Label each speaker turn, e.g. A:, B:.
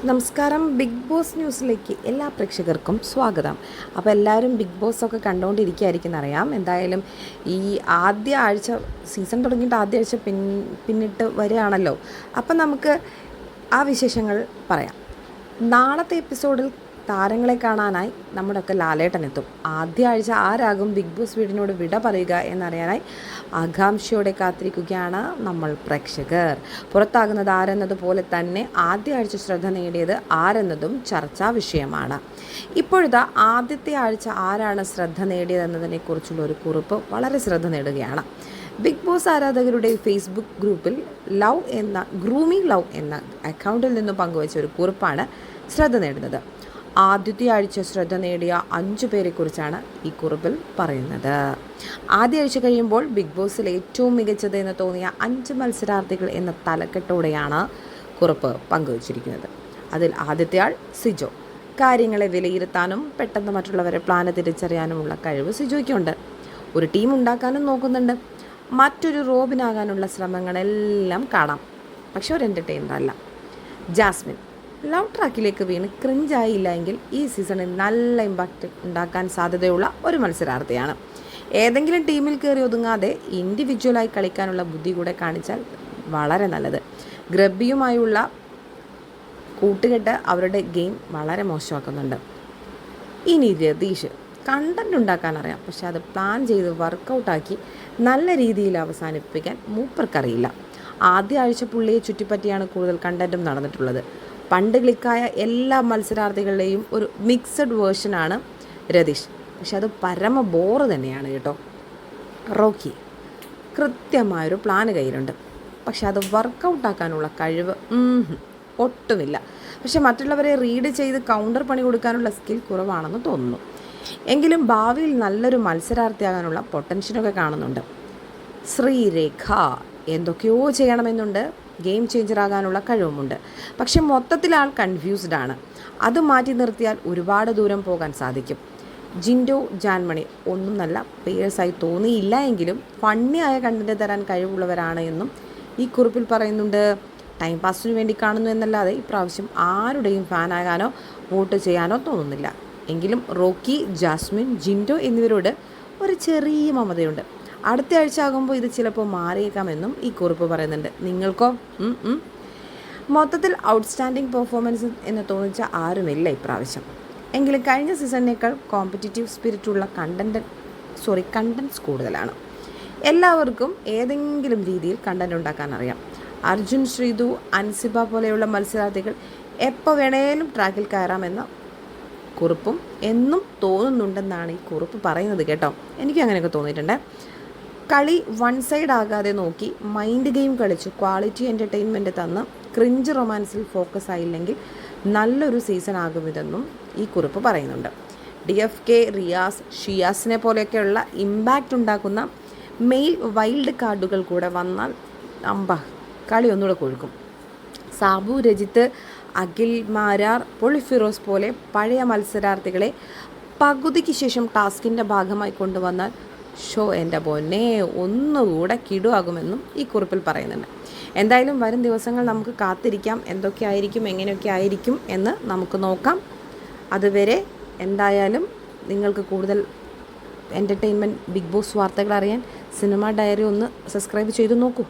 A: നമസ്കാരം. Big boss ന്യൂസിലേക്ക് എല്ലാ പ്രേക്ഷകർക്കും സ്വാഗതം. അപ്പോൾ എല്ലാവരും ബിഗ് ബോസ് ഒക്കെ കണ്ടുകൊണ്ടിരിക്കുകയായിരിക്കും എന്നറിയാം. എന്തായാലും ഈ ആദ്യ ആഴ്ച സീസൺ തുടങ്ങിയിട്ട് ആദ്യ ആഴ്ച പിന്നിട്ട് വരികയാണല്ലോ. അപ്പം നമുക്ക് ആ വിശേഷങ്ങൾ പറയാം. നാളത്തെ എപ്പിസോഡിൽ താരങ്ങളെ കാണാനായി നമ്മുടെയൊക്കെ ലാലേട്ടൻ എത്തും. ആദ്യ ആഴ്ച ആരാകും ബിഗ് ബോസ് വീടിനോട് വിട പറയുക എന്നറിയാനായി ആകാംക്ഷയോടെ കാത്തിരിക്കുകയാണ് നമ്മൾ പ്രേക്ഷകർ. പുറത്താകുന്നത് ആരെന്നതുപോലെ തന്നെ ആദ്യ ആഴ്ച ശ്രദ്ധ നേടിയത് ആരെന്നതും ചർച്ചാ വിഷയമാണ്. ഇപ്പോഴത്തെ ആദ്യത്തെ ആഴ്ച ആരാണ് ശ്രദ്ധ നേടിയതെന്നതിനെക്കുറിച്ചുള്ള ഒരു കുറിപ്പ് വളരെ ശ്രദ്ധ നേടുകയാണ്. ബിഗ് ബോസ് ആരാധകരുടെ ഫേസ്ബുക്ക് ഗ്രൂപ്പിൽ ഗ്രൂമിംഗ് ലവ് എന്ന അക്കൗണ്ടിൽ നിന്ന് പങ്കുവച്ച ഒരു കുറിപ്പാണ് ശ്രദ്ധ നേടുന്നത്. ആദ്യത്തെ ആഴ്ച ശ്രദ്ധ നേടിയ 5 പേരെക്കുറിച്ചാണ് ഈ കുറിപ്പിൽ പറയുന്നത്. ആദ്യ ആഴ്ച കഴിയുമ്പോൾ ബിഗ് ബോസിൽ ഏറ്റവും മികച്ചത് എന്ന് തോന്നിയ 5 മത്സരാർത്ഥികൾ എന്ന തലക്കെട്ടോടെയാണ് കുറിപ്പ് പങ്കുവച്ചിരിക്കുന്നത്. അതിൽ ആദ്യത്തെ ആൾ സിജോ. കാര്യങ്ങളെ വിലയിരുത്താനും പെട്ടെന്ന് മറ്റുള്ളവരെ പ്ലാന് തിരിച്ചറിയാനുമുള്ള കഴിവ് സിജോയ്ക്കുണ്ട്. ഒരു ടീം ഉണ്ടാക്കാനും നോക്കുന്നുണ്ട്. മറ്റൊരു റോബിനാകാനുള്ള ശ്രമങ്ങളെല്ലാം കാണാം, പക്ഷെ ഒരു എൻ്റർടൈനർ അല്ല. ജാസ്മിൻ ലവ് ട്രാക്കിലേക്ക് വീണ് ക്രിഞ്ചായില്ല എങ്കിൽ ഈ സീസണിൽ നല്ല ഇമ്പാക്റ്റ് ഉണ്ടാക്കാൻ സാധ്യതയുള്ള ഒരു മത്സരാർത്ഥിയാണ്. ഏതെങ്കിലും ടീമിൽ കയറി ഒതുങ്ങാതെ ഇൻഡിവിജ്വലായി കളിക്കാനുള്ള ബുദ്ധി കൂടെ കാണിച്ചാൽ വളരെ നല്ലത്. ഗ്രബിയുമായുള്ള കൂട്ടുകെട്ട് അവരുടെ ഗെയിം വളരെ മോശമാക്കുന്നുണ്ട്. ഇനി രതീഷ് കണ്ടൻറ് ഉണ്ടാക്കാൻ അറിയാം, പക്ഷെ അത് പ്ലാൻ ചെയ്ത് വർക്കൗട്ടാക്കി നല്ല രീതിയിൽ അവസാനിപ്പിക്കാൻ മൂപ്പർക്കറിയില്ല. ആദ്യ ആഴ്ച പുള്ളിയെ ചുറ്റിപ്പറ്റിയാണ് കൂടുതൽ കണ്ടൻറ്റും നടന്നിട്ടുള്ളത്. പണ്ട് ക്ലിക്കായ എല്ലാ മത്സരാർത്ഥികളുടെയും ഒരു മിക്സഡ് വേർഷനാണ് രതീഷ്, പക്ഷെ അത് പരമ ബോറ് തന്നെയാണ് കേട്ടോ. റോക്കി കൃത്യമായൊരു പ്ലാന് കയ്യിലുണ്ട്, പക്ഷെ അത് വർക്കൗട്ടാക്കാനുള്ള കഴിവ് ഒട്ടുമില്ല. പക്ഷെ മറ്റുള്ളവരെ റീഡ് ചെയ്ത് കൗണ്ടർ പണി കൊടുക്കാനുള്ള സ്കിൽ കുറവാണെന്ന് തോന്നുന്നു. എങ്കിലും ഭാവിയിൽ നല്ലൊരു മത്സരാർത്ഥിയാകാനുള്ള പൊട്ടൻഷ്യലൊക്കെ കാണുന്നുണ്ട്. ശ്രീരേഖ എന്തൊക്കെയോ ചെയ്യണമെന്നുണ്ട്, ഗെയിം ചേഞ്ചറാകാനുള്ള കഴിവുമുണ്ട്, പക്ഷെ മൊത്തത്തിൽ ആൾ കൺഫ്യൂസ്ഡ് ആണ്. അത് മാറ്റി നിർത്തിയാൽ ഒരുപാട് ദൂരം പോകാൻ സാധിക്കും. ജിൻഡോ ജാൻമണി ഒന്നും നല്ല പേഴ്സായി തോന്നിയില്ല എങ്കിലും ഫണ്ണിയായ കണ്ടന്റ് തരാൻ കഴിവുള്ളവരാണ് എന്നും ഈ കുറിപ്പിൽ പറയുന്നുണ്ട്. ടൈം പാസിന് വേണ്ടി കാണുന്നു എന്നല്ലാതെ ഇപ്രാവശ്യം ആരുടെയും ഫാനാകാനോ വോട്ട് ചെയ്യാനോ തോന്നുന്നില്ല. എങ്കിലും റോക്കി, ജാസ്മിൻ, ജിൻഡോ എന്നിവരോട് ഒരു ചെറിയ മമതയുണ്ട്. അടുത്ത ആഴ്ച ആകുമ്പോൾ ഇത് ചിലപ്പോൾ മാറിയേക്കാമെന്നും ഈ കുറിപ്പ് പറയുന്നുണ്ട്. നിങ്ങൾക്കോ? മൊത്തത്തിൽ ഔട്ട്സ്റ്റാൻഡിങ് പെർഫോമൻസ് എന്ന് തോന്നിച്ച ആരുമില്ല ഇപ്രാവശ്യം. എങ്കിലും കഴിഞ്ഞ സീസണിനേക്കാൾ കോമ്പറ്റീറ്റീവ് സ്പിരിറ്റുള്ള കണ്ടൻസ് കൂടുതലാണ്. എല്ലാവർക്കും ഏതെങ്കിലും രീതിയിൽ കണ്ടന്റ് ഉണ്ടാക്കാൻ അറിയാം. അർജുൻ, ശ്രീതു, അൻസിബ പോലെയുള്ള മത്സരാർത്ഥികൾ എപ്പോൾ വേണേലും ട്രാക്കിൽ കയറാമെന്ന കുറിപ്പും എന്നും തോന്നുന്നുണ്ടെന്നാണ് ഈ കുറിപ്പ് പറയുന്നത് കേട്ടോ. എനിക്കും അങ്ങനെയൊക്കെ തോന്നിയിട്ടുണ്ട്. കളി വൺ സൈഡ് ആകാതെ നോക്കി മൈൻഡ് ഗെയിം കളിച്ച് ക്വാളിറ്റി എൻ്റർടൈൻമെൻറ്റ് തന്ന് ക്രിഞ്ച് റൊമാൻസിൽ ഫോക്കസ് ആയില്ലെങ്കിൽ നല്ലൊരു സീസൺ ആകുമിതെന്നും ഈ കുറിപ്പ് പറയുന്നുണ്ട്. DFK, റിയാസ്, ഷിയാസിനെ പോലെയൊക്കെയുള്ള ഇമ്പാക്റ്റ് ഉണ്ടാക്കുന്ന മെയിൽ വൈൽഡ് കാർഡുകൾ കൂടെ വന്നാൽ കളി ഒന്നുകൂടെ കൊഴുക്കും. സാബു, രജിത്ത്, അഖിൽ മാരാർ, പൊളിഫിറോസ് പോലെ പഴയ മത്സരാർത്ഥികളെ പകുതിക്ക് ശേഷം ടാസ്കിൻ്റെ ഭാഗമായി കൊണ്ടുവന്നാൽ ഷോ എൻ്റെ പൊന്നെ ഒന്നുകൂടെ കിടുവാകുമെന്നും ഈ കുറിപ്പിൽ പറയുന്നുണ്ട്. എന്തായാലും വരും ദിവസങ്ങൾ നമുക്ക് കാത്തിരിക്കാം. എന്തൊക്കെ ആയിരിക്കും, എങ്ങനെയൊക്കെ ആയിരിക്കും എന്ന് നമുക്ക് നോക്കാം. അതുവരെ എന്തായാലും നിങ്ങൾക്ക് കൂടുതൽ എൻ്റർടൈൻമെൻറ്റ് ബിഗ് ബോസ് വാർത്തകൾ അറിയാൻ സിനിമ ഡയറി ഒന്ന് സബ്സ്ക്രൈബ് ചെയ്ത് നോക്കൂ.